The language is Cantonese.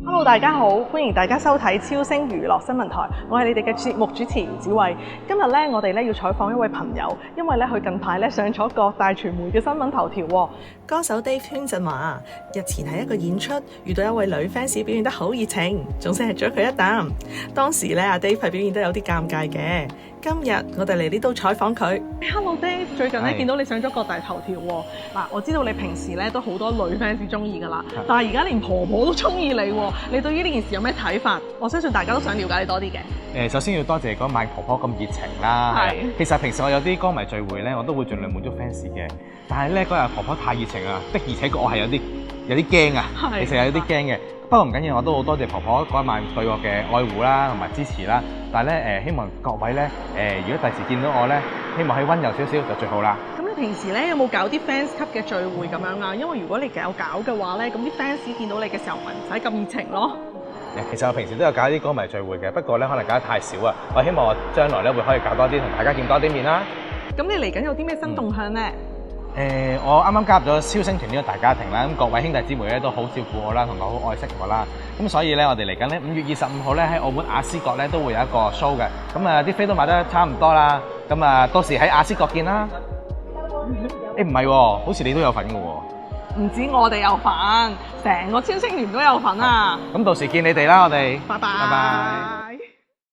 Hello， 大家好，歡迎大家收睇超星娛樂新聞台，我係你哋嘅節目主持姚子慧。今日咧，我哋咧要採訪一位朋友，因為咧佢近排咧上咗各大傳媒嘅新聞頭條喎。歌手 Dave 圈振華日前喺一個演出遇到一位女 fans 表現得好熱情，仲錫咗佢一啖。當時咧阿 Dave 係表現得有啲尷尬嘅。今日我哋嚟呢度採訪佢。Hello Dave， 最近咧見到你上咗各大頭條喎。嗱，我知道你平時咧都好多女 fans 中意㗎啦，但係而家連婆婆都中意你喎。你對於呢件事有咩睇法？我相信大家都想了解你多啲嘅。首先要多謝嗰晚婆婆咁熱情啦。係。其實平時我有啲歌迷聚會咧，我都會盡量滿足 fans 嘅。但係咧嗰日婆婆太熱情啊，的而且確我係有啲驚啊。其實有啲驚嘅。不過唔緊要，我都好多謝婆婆嗰晚對我嘅愛護啦，同埋支持啦。但係咧希望各位咧如果第時見到我咧，希望喺溫柔少少就最好啦。咁你平時咧有冇搞啲 fans 級嘅聚會咁樣啊？因為如果你有搞嘅話咧，咁啲 fans 見到你嘅時候咪唔使咁熱情咯。其實我平時都有搞啲歌迷聚會嘅，不過咧可能搞得太少啊。我希望我將來咧會可以搞多啲，同大家見多啲面啦。咁你嚟緊有啲咩新動向咧？我啱啱加入咗超星團呢個大家庭啦，咁各位兄弟姊妹咧都好照顧我啦，同埋好愛惜我啦。咁所以咧，我哋嚟緊咧5月25號咧喺澳門亞斯國咧都會有一個 show 嘅。咁啲飛都買得差唔多啦。咁到時喺亞斯國見啦。唔係喎，好似你都有份嘅喎。唔止我哋有份，成個超星團都有份啊！咁到時見你哋啦，我哋。拜拜。拜拜。